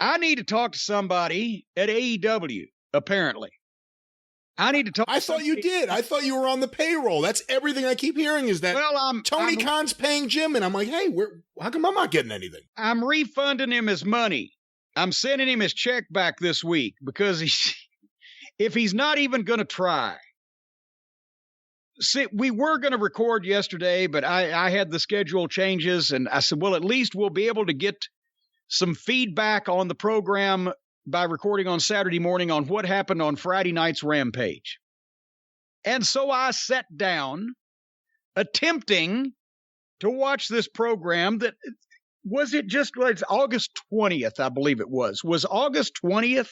I need to talk to somebody at AEW, apparently. I need to talk. I thought you did. I thought you were on the payroll. That's everything I keep hearing is that Tony Khan's paying Jim. And I'm like, hey, how come I'm not getting anything? I'm refunding him his money. I'm sending him his check back this week because if he's not even going to try. See, we were going to record yesterday, but I had the schedule changes. And I said, well, at least we'll be able to get some feedback on the program by recording on Saturday morning on what happened on Friday night's Rampage. And so I sat down attempting to watch this program that was it just like August 20th, I believe it was August 20th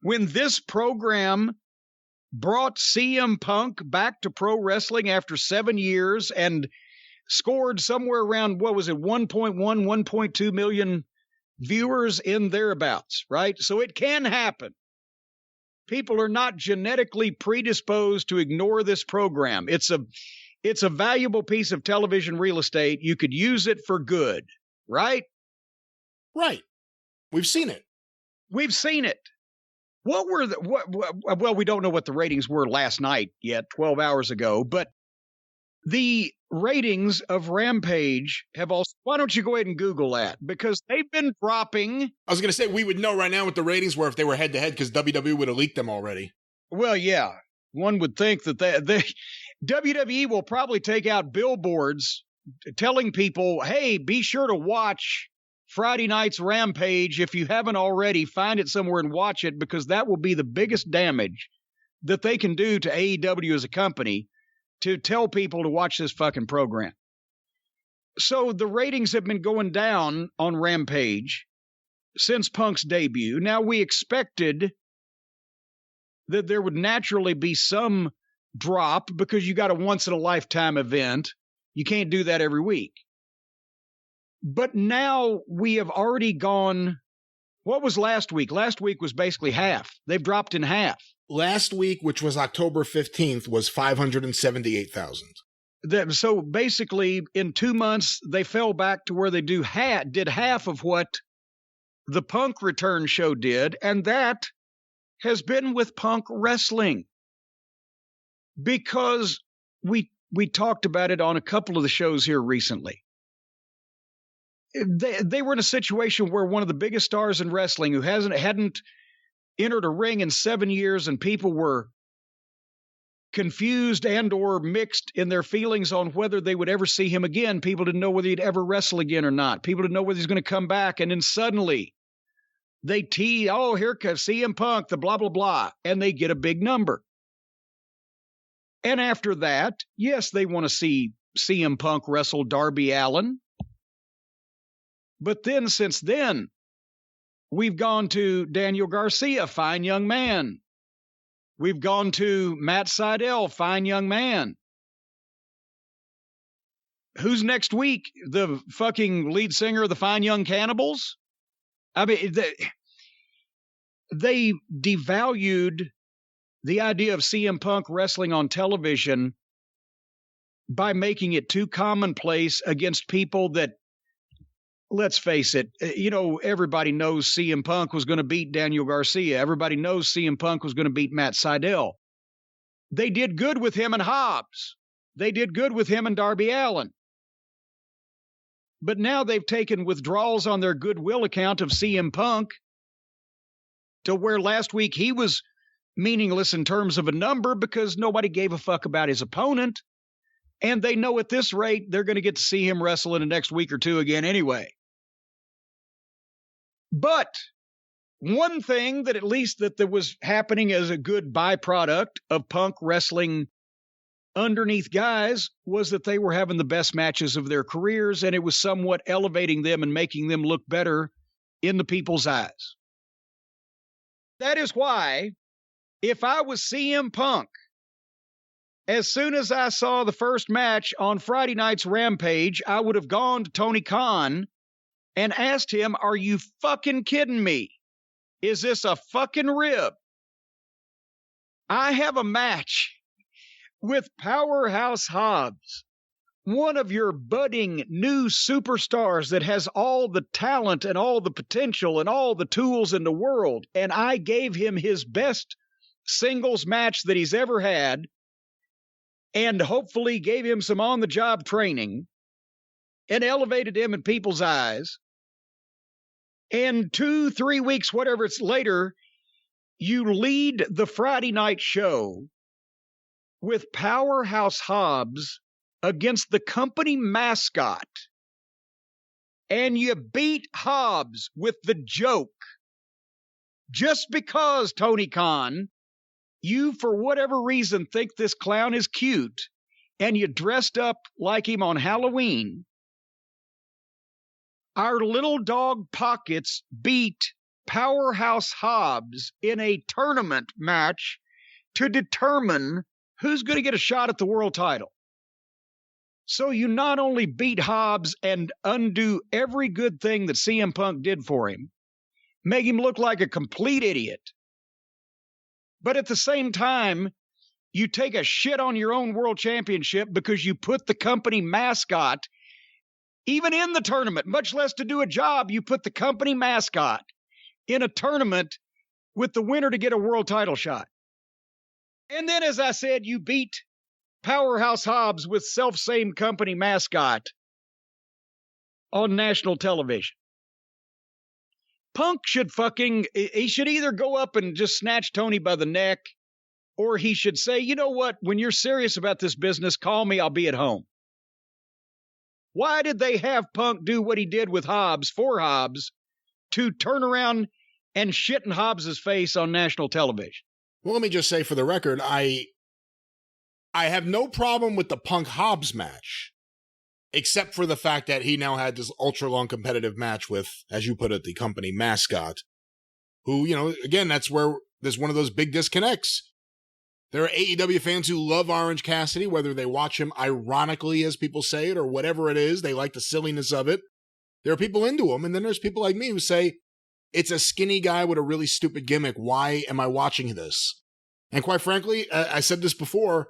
when this program brought CM Punk back to pro wrestling after 7 years and scored somewhere around, 1.2 million viewers in thereabouts, right? So it can happen. People are not genetically predisposed to ignore this program. It's a valuable piece of television real estate. You could use it for good, right? Right. We've seen it. What were well, we don't know what the ratings were last night yet, 12 hours ago, but the ratings of Rampage have also, why don't you go ahead and Google that? Because they've been dropping. I was going to say, we would know right now what the ratings were if they were head to head because WWE would have leaked them already. Well, yeah, one would think that WWE will probably take out billboards telling people, hey, be sure to watch Friday night's Rampage. If you haven't already, find it somewhere and watch it because that will be the biggest damage that they can do to AEW as a company to tell people to watch this fucking program. So the ratings have been going down on Rampage since Punk's debut. Now we expected that there would naturally be some drop because you got a once-in-a-lifetime event. You can't do that every week. But now we have already gone, what was last week? Last week was basically half. They've dropped in half. Last week, which was October 15th, was 578,000. So basically, in 2 months, they fell back to where they did half of what the Punk return show did, and that has been with Punk wrestling. Because we talked about it on a couple of the shows here recently. They were in a situation where one of the biggest stars in wrestling who hadn't entered a ring in 7 years and people were confused and or mixed in their feelings on whether they would ever see him again. People didn't know whether he'd ever wrestle again or not. People didn't know whether he's going to come back. And then suddenly they tease, oh, here comes CM Punk, the blah, blah, blah. And they get a big number. And after that, yes, they want to see CM Punk wrestle Darby Allin. But then since then, we've gone to Daniel Garcia, fine young man. We've gone to Matt Sydal, fine young man. Who's next week? The fucking lead singer of the Fine Young Cannibals? I mean, they devalued the idea of CM Punk wrestling on television by making it too commonplace against people that, let's face it, everybody knows CM Punk was going to beat Daniel Garcia. Everybody knows CM Punk was going to beat Matt Sydal. They did good with him and Hobbs. They did good with him and Darby Allin. But now they've taken withdrawals on their goodwill account of CM Punk to where last week he was meaningless in terms of a number because nobody gave a fuck about his opponent. And they know at this rate, they're going to get to see him wrestle in the next week or two again anyway. But one thing that at least that there was happening as a good byproduct of Punk wrestling underneath guys was that they were having the best matches of their careers, and it was somewhat elevating them and making them look better in the people's eyes. That is why, if I was CM Punk, as soon as I saw the first match on Friday night's Rampage, I would have gone to Tony Khan and asked him, are you fucking kidding me? Is this a fucking rib? I have a match with Powerhouse Hobbs one of your budding new superstars that has all the talent and all the potential and all the tools in the world. And I gave him his best singles match that he's ever had, and hopefully gave him some on-the-job training and elevated him in people's eyes. And 2-3 weeks, whatever it's later, you lead the Friday night show with Powerhouse Hobbs against the company mascot, and you beat Hobbs with the joke. Just because, Tony Khan, you, for whatever reason, think this clown is cute, and you dressed up like him on Halloween, our little dog Pockets beat Powerhouse Hobbs in a tournament match to determine who's going to get a shot at the world title. So you not only beat Hobbs and undo every good thing that CM Punk did for him, make him look like a complete idiot, but at the same time, you take a shit on your own world championship because you put the company mascot, even in the tournament, much less to do a job, you put the company mascot in a tournament with the winner to get a world title shot. And then, as I said, you beat Powerhouse Hobbs with self-same company mascot on national television. Punk should he should either go up and just snatch Tony by the neck, or he should say, you know what, when you're serious about this business, call me, I'll be at home. Why did they have Punk do what he did with Hobbs, for Hobbs, to turn around and shit in Hobbs' face on national television? Well, let me just say for the record, I have no problem with the Punk Hobbs match, except for the fact that he now had this ultra-long competitive match with, as you put it, the company mascot, who, you know, again, that's where there's one of those big disconnects. There are AEW fans who love Orange Cassidy, whether they watch him ironically, as people say it, or whatever it is. They like the silliness of it. There are people into him, and then there's people like me who say, it's a skinny guy with a really stupid gimmick. Why am I watching this? And quite frankly, I said this before,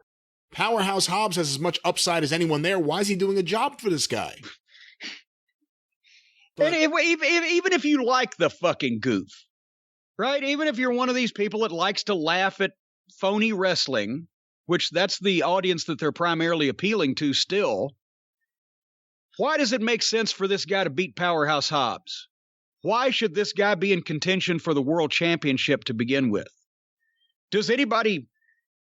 Powerhouse Hobbs has as much upside as anyone there. Why is he doing a job for this guy? But, and even if you like the fucking goof, right? Even if you're one of these people that likes to laugh at phony wrestling, which that's the audience that they're primarily appealing to still, why does it make sense for this guy to beat Powerhouse Hobbs? Why should this guy be in contention for the world championship to begin with? Does anybody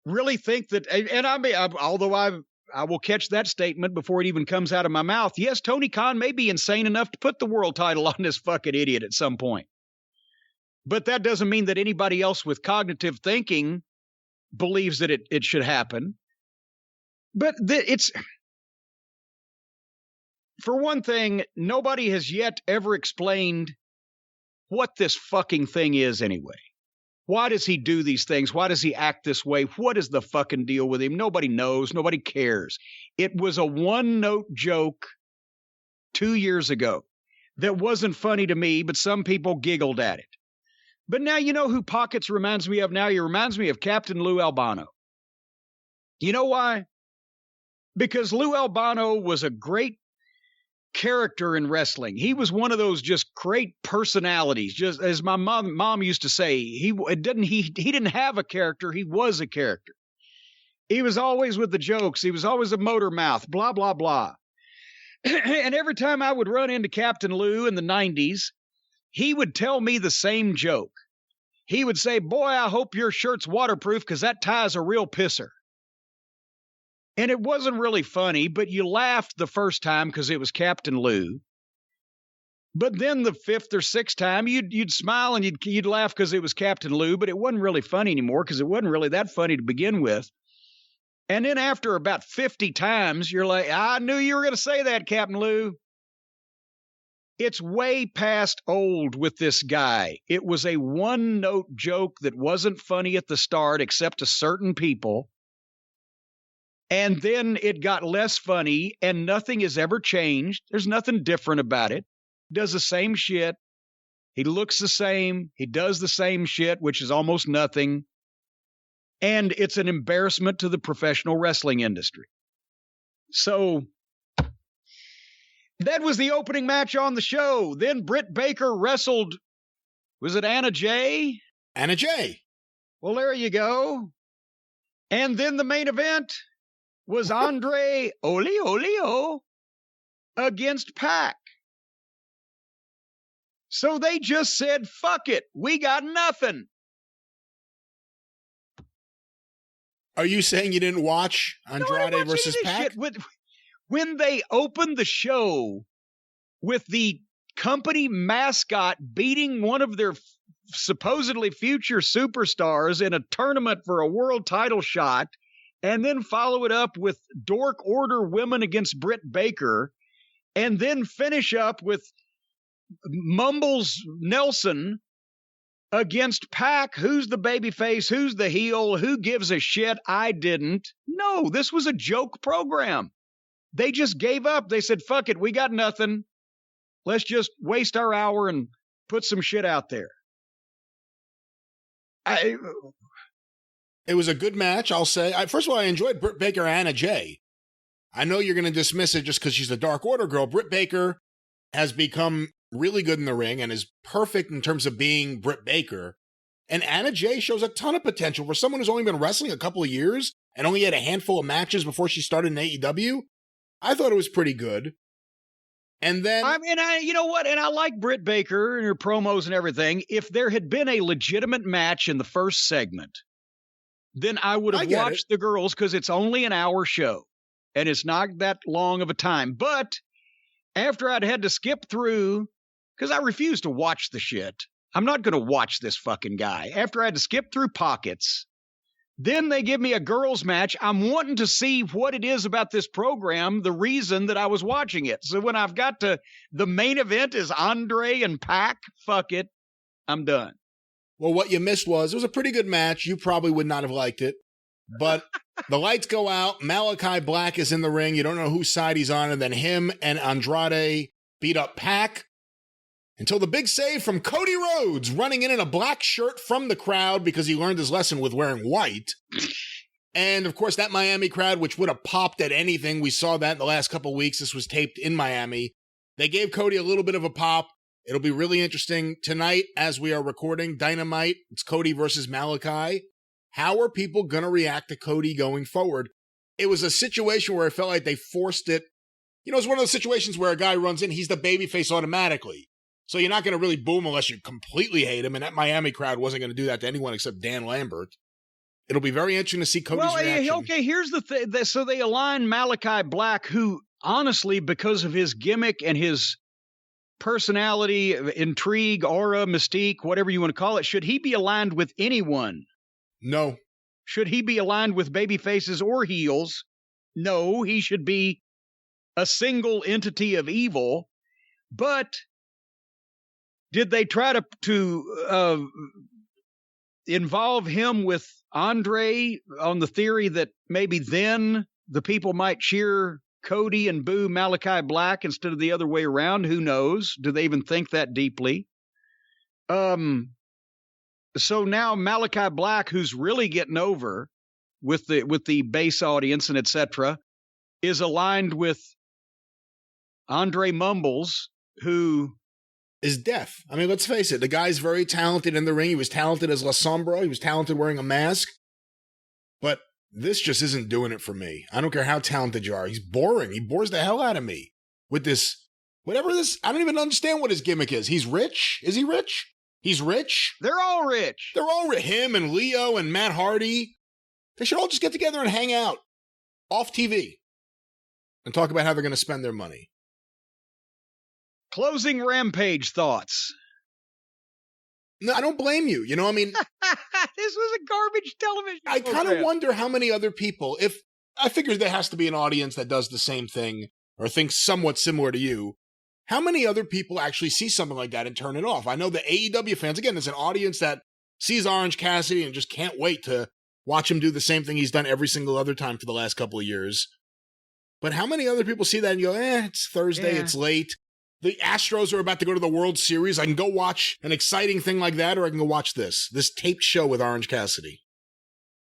really think that, and I mean, although I will catch that statement before it even comes out of my mouth, yes, Tony Khan may be insane enough to put the world title on this fucking idiot at some point. But that doesn't mean that anybody else with cognitive thinking believes that it should happen. But it's, for one thing, nobody has yet ever explained what this fucking thing is anyway. Why does he do these things? Why does he act this way? What is the fucking deal with him? Nobody knows. Nobody cares. It was a one-note joke 2 years ago that wasn't funny to me, but some people giggled at it. But now you know who Pockets reminds me of now? He reminds me of Captain Lou Albano. You know why? Because Lou Albano was a great character in wrestling. He was one of those just great personalities. Just as my mom used to say, he didn't have a character, he was a character. He was always with the jokes. He was always a motor mouth, blah, blah, blah. And every time I would run into Captain Lou in the 90s, he would tell me the same joke. He would say, boy, I hope your shirt's waterproof because that tie's a real pisser. And it wasn't really funny, but you laughed the first time because it was Captain Lou. But then the fifth or sixth time, you'd smile and you'd laugh because it was Captain Lou, but it wasn't really funny anymore because it wasn't really that funny to begin with. And then after about 50 times, you're like, I knew you were going to say that, Captain Lou. It's way past old with this guy. It was a one-note joke that wasn't funny at the start except to certain people. And then it got less funny, and nothing has ever changed. There's nothing different about it. Does the same shit. He looks the same. He does the same shit, which is almost nothing. And it's an embarrassment to the professional wrestling industry. So That was the opening match on the show. Then Britt Baker wrestled, was it Anna Jay? Anna Jay. Well, there you go. And then the main event was Andre Olio against Pac. So they just said, fuck it, we got nothing. Are you saying you didn't watch Andrade versus Pac? When they opened the show with the company mascot beating one of their supposedly future superstars in a tournament for a world title shot, and then follow it up with Dork Order women against Britt Baker, and then finish up with Mumbles Nelson against Pac, who's the babyface, who's the heel, who gives a shit? I didn't. No, this was a joke program. They just gave up. They said, fuck it, we got nothing. Let's just waste our hour and put some shit out there. It was a good match, I'll say. First of all, I enjoyed Britt Baker and Anna Jay. I know you're going to dismiss it just because she's the Dark Order girl. Britt Baker has become really good in the ring and is perfect in terms of being Britt Baker. And Anna Jay shows a ton of potential for someone who's only been wrestling a couple of years and only had a handful of matches before she started in AEW. I thought it was pretty good. And then, you know what? And I like Britt Baker and her promos and everything. If there had been a legitimate match in the first segment, then I would have watched the girls, because it's only an hour show and it's not that long of a time. But after I'd had to skip through, because I refuse to watch the shit, I'm not going to watch this fucking guy. After I had to skip through pockets, then they give me a girls match. I'm wanting to see what it is about this program, the reason that I was watching it. So when I've got to, the main event is Andre and Pac, fuck it, I'm done. Well, what you missed was, it was a pretty good match. You probably would not have liked it. But the lights go out. Malachi Black is in the ring. You don't know whose side he's on. And then him and Andrade beat up Pac until the big save from Cody Rhodes, running in a black shirt from the crowd because he learned his lesson with wearing white. And, of course, that Miami crowd, which would have popped at anything. We saw that in the last couple of weeks. This was taped in Miami. They gave Cody a little bit of a pop. It'll be really interesting tonight as we are recording Dynamite. It's Cody versus Malachi. How are people going to react to Cody going forward? It was a situation where I felt like they forced it. You know, it's one of those situations where a guy runs in, he's the babyface automatically. So you're not going to really boom unless you completely hate him. And that Miami crowd wasn't going to do that to anyone except Dan Lambert. It'll be very interesting to see Cody's reaction. Okay, here's the thing. So they align Malachi Black, who honestly, because of his gimmick and his personality, intrigue, aura, mystique, whatever you want to call it, should he be aligned with anyone? No. Should he be aligned with baby faces or heels? No, he should be a single entity of evil. But did they try to involve him with Andre on the theory that maybe then the people might cheer Cody and boo Malachi Black instead of the other way around? Who knows? Do they even think that deeply? So now Malachi Black, who's really getting over with the base audience and etc., is aligned with Andre Mumbles, who is deaf. I mean, let's face it. The guy's very talented in the ring. He was talented as La Sombra. He was talented wearing a mask. But this just isn't doing it for me. I don't care how talented you are. He's boring. He bores the hell out of me with this, whatever this, I don't even understand what his gimmick is. He's rich? Is he rich? He's rich? They're all rich. They're all rich. Him and Leo and Matt Hardy. They should all just get together and hang out off TV and talk about how they're going to spend their money. Closing Rampage thoughts. No, I don't blame you. You know, I mean, this was a garbage television I kind of wonder how many other people, if I figure there has to be an audience that does the same thing or thinks somewhat similar to you. How many other people actually see something like that and turn it off? I know the AEW fans, again, there's an audience that sees Orange Cassidy and just can't wait to watch him do the same thing he's done every single other time for the last couple of years. But how many other people see that and go, it's Thursday, it's late. The Astros are about to go to the World Series. I can go watch an exciting thing like that, or I can go watch this taped show with Orange Cassidy.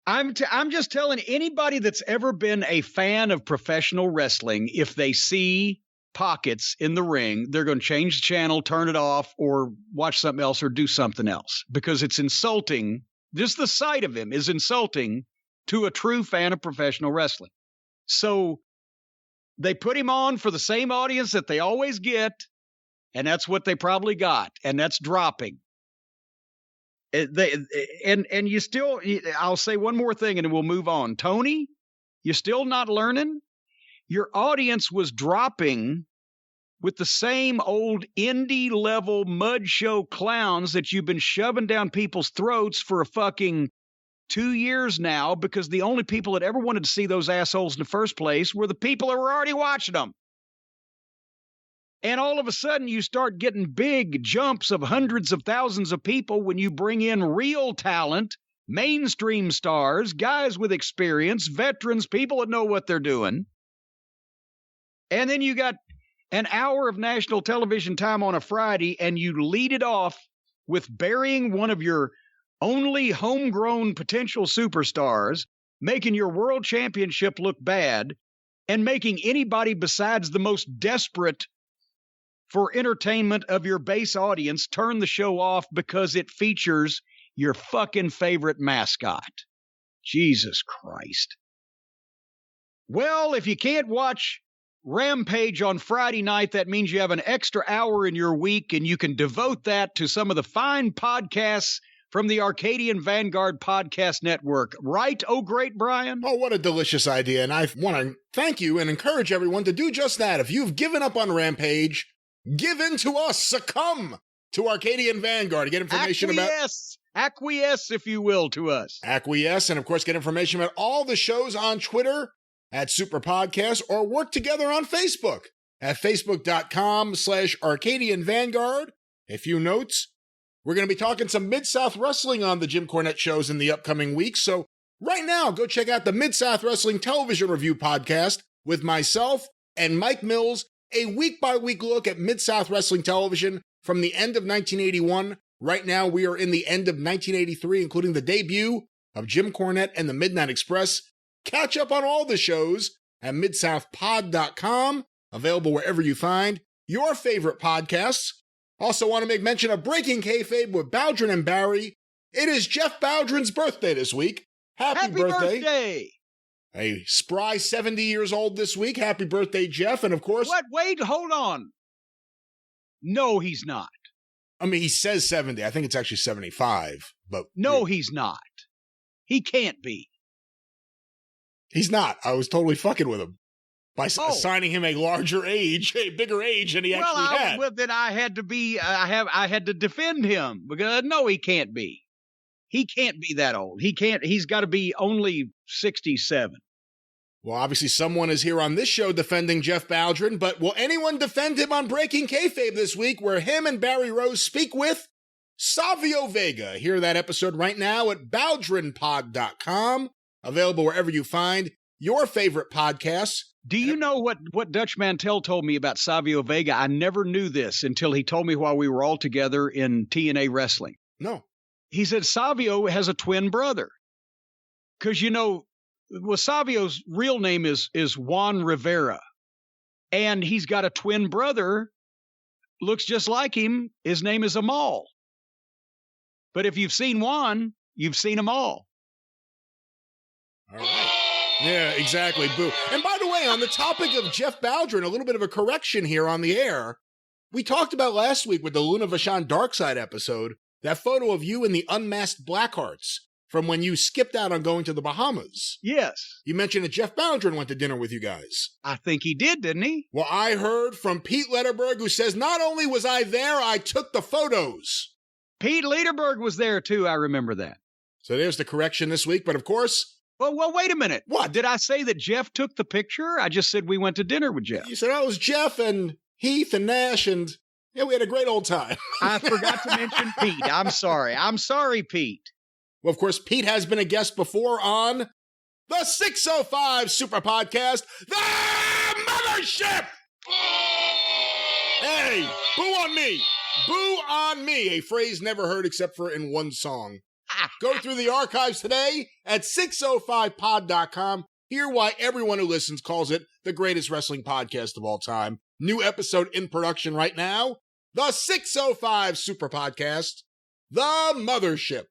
I'm just telling anybody that's ever been a fan of professional wrestling, if they see pockets in the ring, they're going to change the channel, turn it off, or watch something else or do something else because it's insulting. Just the sight of him is insulting to a true fan of professional wrestling. So they put him on for the same audience that they always get, and that's what they probably got, and that's dropping. And you still, I'll say one more thing and then we'll move on. Tony, you're still not learning? Your audience was dropping with the same old indie level mud show clowns that you've been shoving down people's throats for a fucking 2 years now, because the only people that ever wanted to see those assholes in the first place were the people that were already watching them. And all of a sudden, you start getting big jumps of hundreds of thousands of people when you bring in real talent, mainstream stars, guys with experience, veterans, people that know what they're doing. And then you got an hour of national television time on a Friday, and you lead it off with burying one of your only homegrown potential superstars, making your world championship look bad, and making anybody besides the most desperate for entertainment of your base audience turn the show off because it features your fucking favorite mascot. Jesus Christ. Well, if you can't watch Rampage on Friday night, that means you have an extra hour in your week, and you can devote that to some of the fine podcasts from the Arcadian Vanguard Podcast Network. Right, oh great Brian? Oh, what a delicious idea. And I want to thank you and encourage everyone to do just that. If you've given up on Rampage, give in to us. Succumb to Arcadian Vanguard to get information Acquiesce, if you will, to us. Acquiesce, and of course get information about all the shows on Twitter at Superpodcast, or work together on Facebook at facebook.com/Arcadian Vanguard. A few notes. We're going to be talking some Mid-South Wrestling on the Jim Cornette shows in the upcoming weeks. So right now, go check out the Mid-South Wrestling Television Review Podcast with myself and Mike Mills, a week-by-week look at Mid-South Wrestling Television from the end of 1981. Right now, we are in the end of 1983, including the debut of Jim Cornette and the Midnight Express. Catch up on all the shows at midsouthpod.com, available wherever you find your favorite podcasts. Also want to make mention of Breaking Kayfabe with Bowdrin and Barry. It is Jeff Bowdrin's birthday this week. Happy birthday! A spry 70 years old this week. Happy birthday, Jeff. And of course... What? Wait, hold on. No, he's not. I mean, he says 70. I think it's actually 75. But no, he's not. He can't be. He's not. I was totally fucking with him by assigning him a larger age, a bigger age than he actually had. Well, then I had to be. I had to defend him because no, he can't be. He can't be that old. He can't. He's got to be only 67. Well, obviously, someone is here on this show defending Jeff Bowdrin, but will anyone defend him on Breaking Kayfabe this week, where him and Barry Rose speak with Savio Vega? Hear that episode right now at bowdrinpod.com, available wherever you find your favorite podcasts. Do you know what Dutch Mantell told me about Savio Vega? I never knew this until he told me while we were all together in TNA Wrestling. No. He said Savio has a twin brother. Because, Savio's real name is Juan Rivera. And he's got a twin brother, looks just like him. His name is Amal. But if you've seen Juan, you've seen them all. All right. Yeah, exactly. Boo. And by the way, on the topic of Jeff Bowdrin, a little bit of a correction here on the air. We talked about last week with the Luna Vachon Darkside episode, that photo of you and the unmasked Blackhearts from when you skipped out on going to the Bahamas. Yes. You mentioned that Jeff Bowdrin went to dinner with you guys. I think he did, didn't he? Well, I heard from Pete Lederberg, who says, not only was I there, I took the photos. Pete Lederberg was there, too. I remember that. So there's the correction this week. But of course... Well, wait a minute. What? Did I say that Jeff took the picture? I just said we went to dinner with Jeff. You said, it was Jeff and Heath and Nash, and yeah, we had a great old time. I forgot to mention Pete. I'm sorry. I'm sorry, Pete. Well, of course, Pete has been a guest before on the 605 Superpodcast, the Mothership! Hey, boo on me! Boo on me! A phrase never heard except for in one song. Go through the archives today at 605pod.com. Hear why everyone who listens calls it the greatest wrestling podcast of all time. new episode in production right now. The 605 Super Podcast, The Mothership.